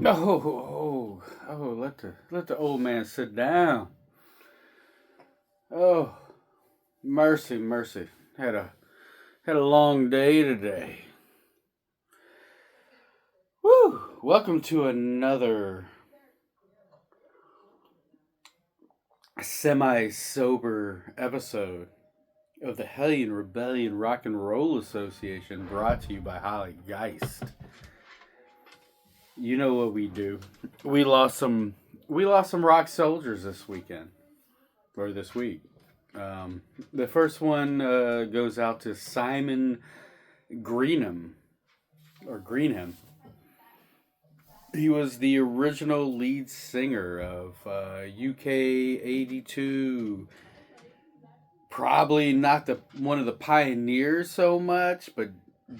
Let the old man sit down. Oh, mercy, mercy. Had a had a long day today. Woo! Welcome to another semi-sober episode of the Hellion Rebellion Rock and Roll Association, brought to you by Holly Geist. You know what we do. We lost some rock soldiers this weekend or this week. The first one goes out to Simon Greenham or Greenham. He was the original lead singer of UK 82. Probably not the one of the pioneers so much, but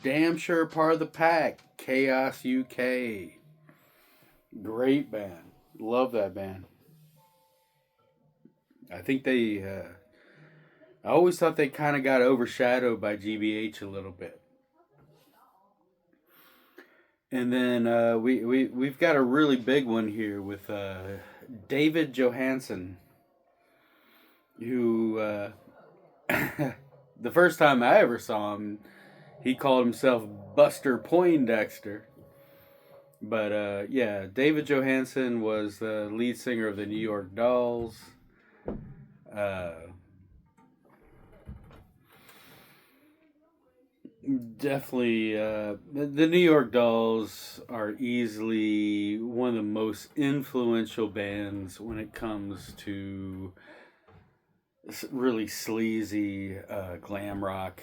damn sure part of the pack. Chaos UK. Great band. Love that band. I think I always thought they kind of got overshadowed by GBH a little bit. And then we've got a really big one here with David Johansen, who the first time I ever saw him, he called himself Buster Poindexter. But yeah, David Johansen was the lead singer of the New York Dolls. Uh, Definitely, the New York Dolls are easily one of the most influential bands when it comes to really sleazy glam rock,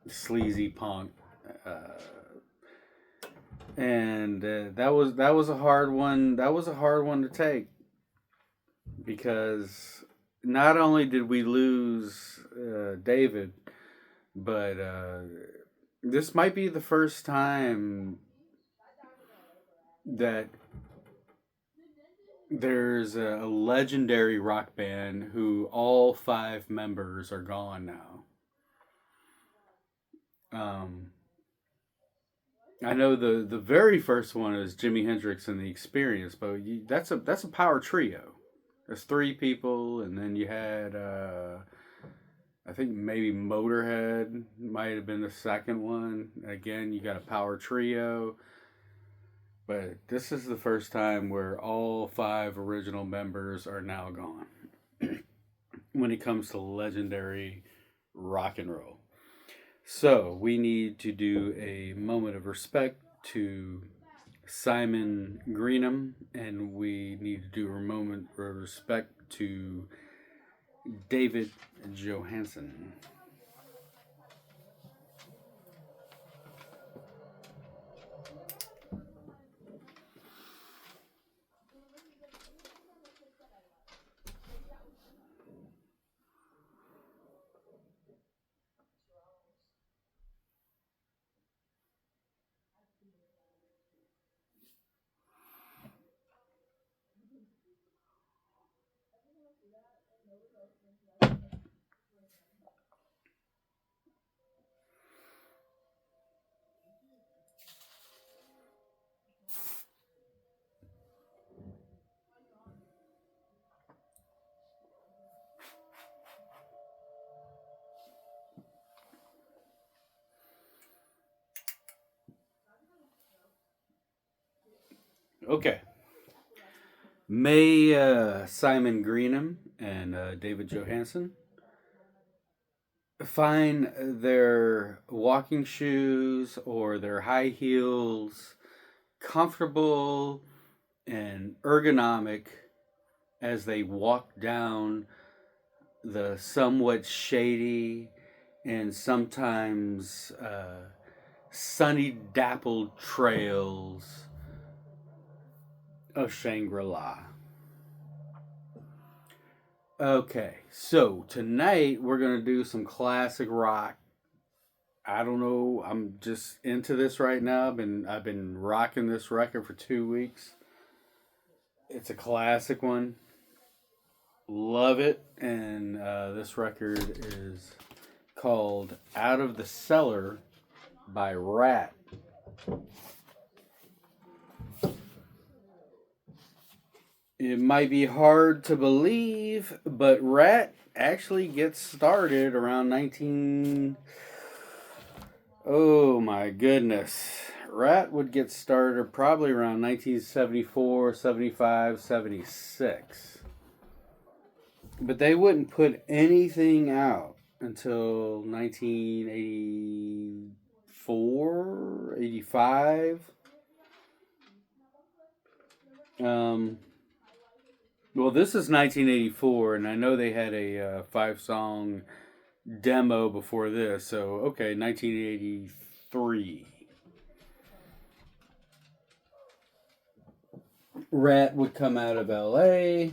sleazy punk, uh, and that was a hard one. That was a hard one to take because not only did we lose David, but this might be the first time that there's a legendary rock band who all five members are gone now. Um, I know the very first one is Jimi Hendrix and the Experience, but that's a power trio. There's three people, and then you had I think maybe Motorhead might have been the second one. Again, you got a power trio. But this is the first time where all five original members are now gone when it comes to legendary rock and roll. So we need to do a moment of respect to Simon Greenham, and we need to do a moment of respect to David Johansen. Okay. May Simon Greenham and David Johansen find their walking shoes or their high heels comfortable and ergonomic as they walk down the somewhat shady and sometimes sunny dappled trails of Shangri La. Okay, so tonight we're gonna do some classic rock. I don't know. I'm just into this right now. I've been rocking this record for 2 weeks. It's a classic one. Love it. And this record is called "Out of the Cellar" by Ratt. It might be hard to believe, but Rat actually gets started around 19. Oh my goodness. Rat would get started probably around 1974, 75, 76. But they wouldn't put anything out until 1984, 85. Um, well, this is 1984, and I know they had a five-song demo before this. So, okay, 1983. Rat would come out of LA.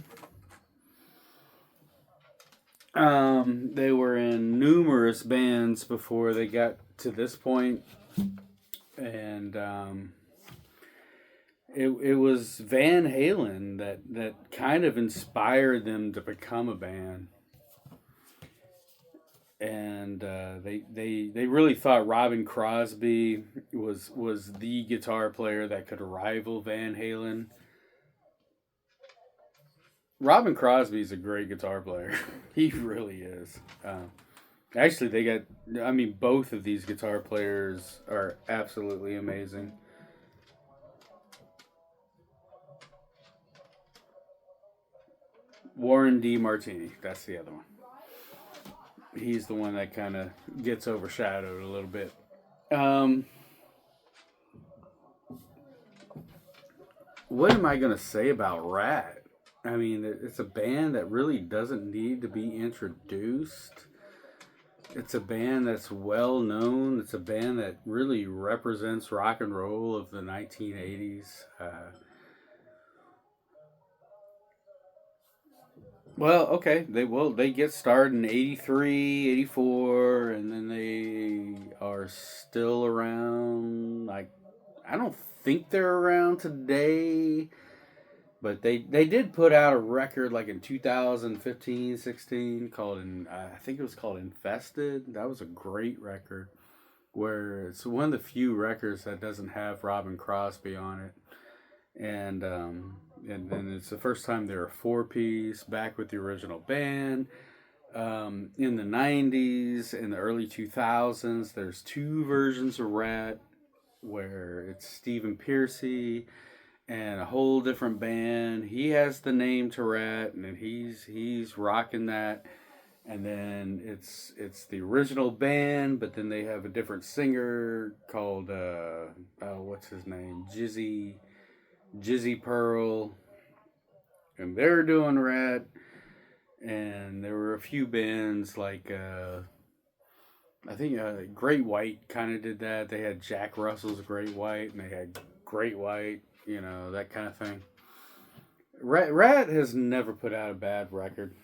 They were in numerous bands before they got to this point, and it was Van Halen that kind of inspired them to become a band. And they really thought Robin Crosby was the guitar player that could rival Van Halen. Robin Crosby is a great guitar player. He really is. Actually, they got. I mean, both of these guitar players are absolutely amazing. Warren D. Martini. That's the other one. He's the one that kind of gets overshadowed a little bit. Um, what am I going to say about Rat? I mean, it's a band that really doesn't need to be introduced. It's a band that's well known. It's a band that really represents rock and roll of the 1980s. Well, okay, they get started in 83, 84, and then they are still around. Like, I don't think they're around today, but they did put out a record like in 2015, 16 called I think it was called Infested. That was a great record where it's one of the few records that doesn't have Robin Crosby on it. And then it's the first time they're a four piece back with the original band. In the 90s, in the early 2000s, there's two versions of Rat where it's Stephen Pearcy and a whole different band. He has the name to Rat, and he's rocking that. And then it's the original band, but then they have a different singer called what's his name, Jizzy Pearl, and they're doing Rat. And there were a few bands like I think Great White kind of did that. They had Jack Russell's Great White, and they had Great White, that kind of thing. Rat has never put out a bad record.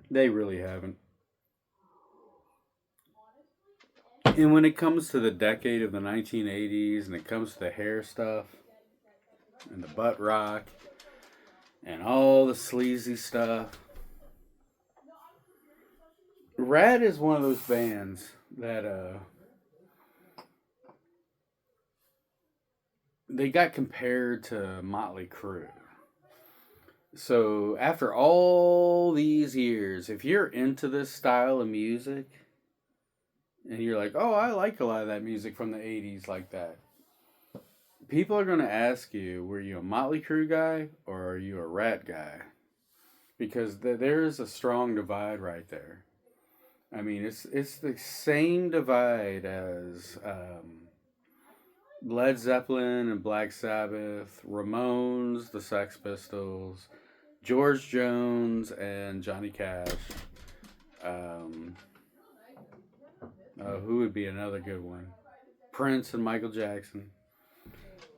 They really haven't. And when it comes to the decade of the 1980s, and it comes to the hair stuff, and the butt rock, and all the sleazy stuff, Rat is one of those bands that they got compared to Motley Crue. So after all these years, if you're into this style of music, and you're like, oh, I like a lot of that music from the 80s like that, people are going to ask you, were you a Motley Crue guy or are you a Rat guy? Because there is a strong divide right there. I mean, it's the same divide as Led Zeppelin and Black Sabbath, Ramones, the Sex Pistols, George Jones and Johnny Cash. Who would be another good one? Prince and Michael Jackson.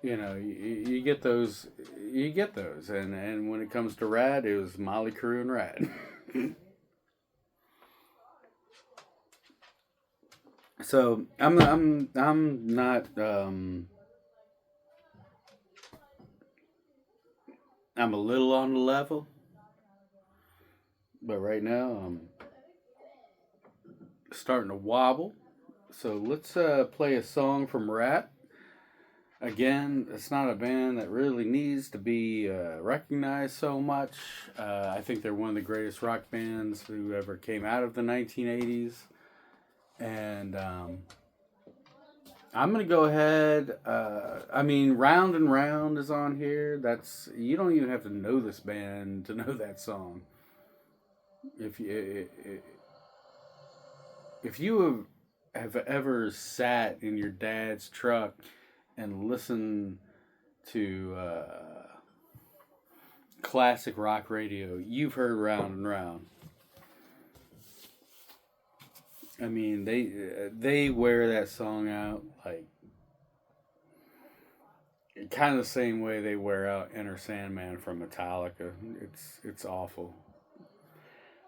You get those. You get those, and when it comes to Rat, it was Motley Crue and Rat. So I'm not I'm a little on the level, but right now I'm starting to wobble. So let's play a song from Rat. Again, it's not a band that really needs to be recognized so much. I think they're one of the greatest rock bands who ever came out of the 1980s. And I'm gonna go ahead. I mean, Round and Round is on here. That's you don't even have to know this band to know that song. If you if you have ever sat in your dad's truck and listened to classic rock radio, you've heard Round and Round. I mean, they wear that song out like kind of the same way they wear out Enter Sandman from Metallica. It's awful.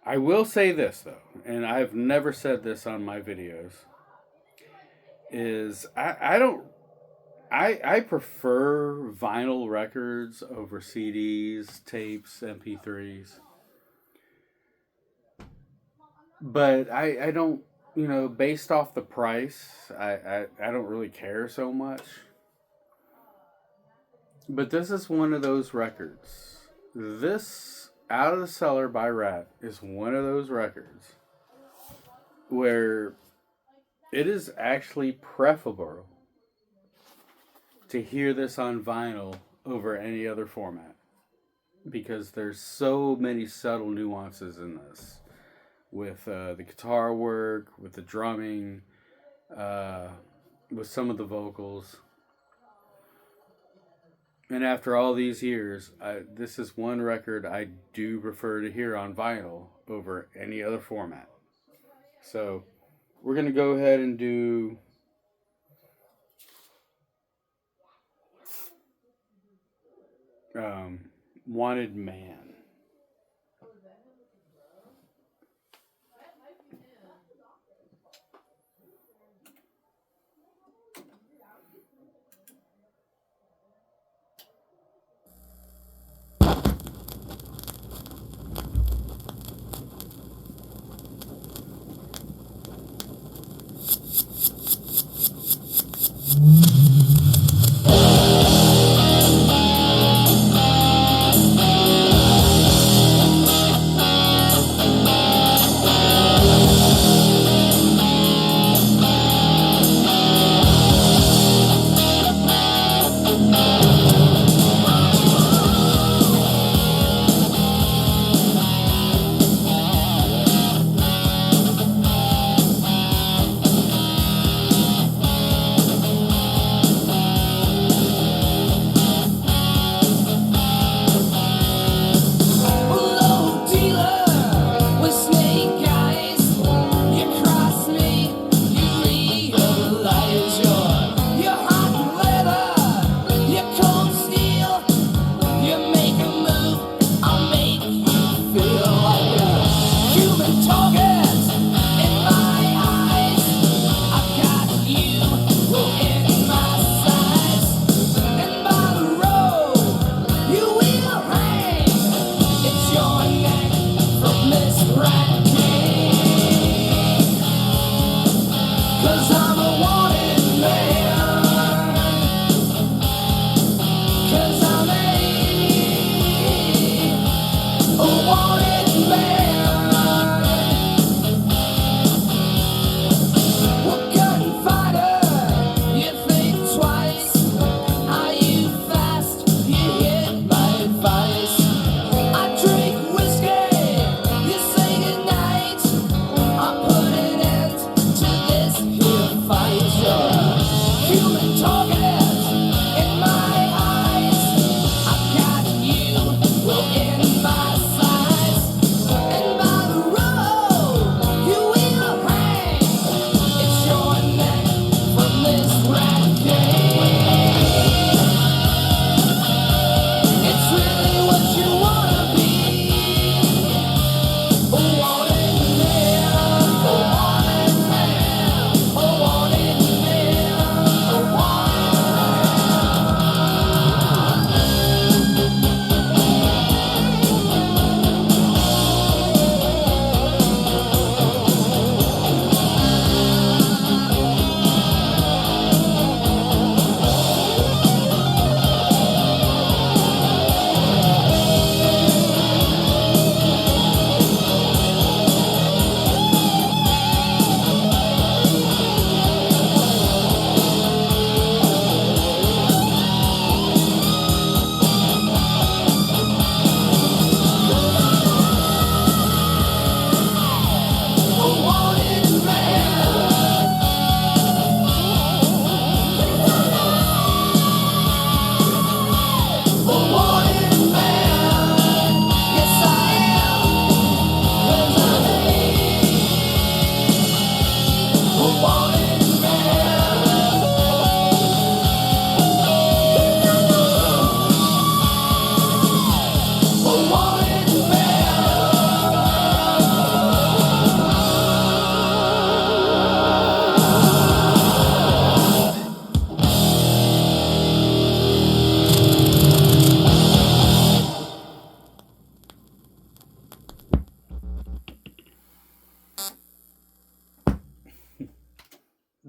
I will say this though, and I've never said this on my videos, is I don't I prefer vinyl records over CDs, tapes, MP3s. But I don't, based off the price, I don't really care so much. But this is one of those records. This Out of the Cellar by Ratt is one of those records where it is actually preferable to hear this on vinyl over any other format because there's so many subtle nuances in this with the guitar work, with the drumming, with some of the vocals. And after all these years, this is one record I do prefer to hear on vinyl over any other format. So we're going to go ahead and do Wanted Man.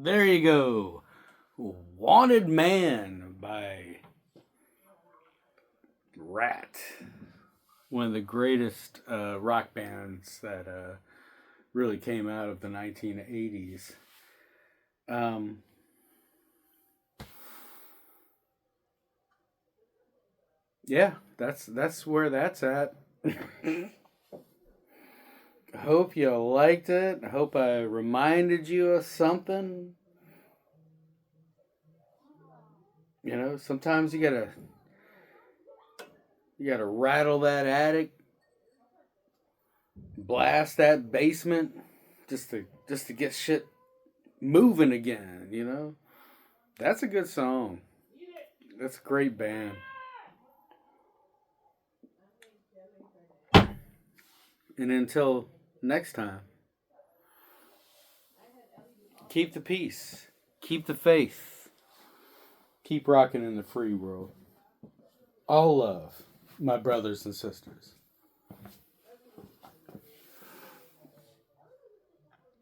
There you go. Wanted Man by Ratt. One of the greatest rock bands that really came out of the 1980s. Yeah, that's where that's at. Hope you liked it. I hope I reminded you of something. You know, sometimes you gotta rattle that attic, blast that basement, just to get shit moving again. You know, that's a good song. That's a great band. And until next time, keep the peace, keep the faith, keep rocking in the free world. All love, my brothers and sisters.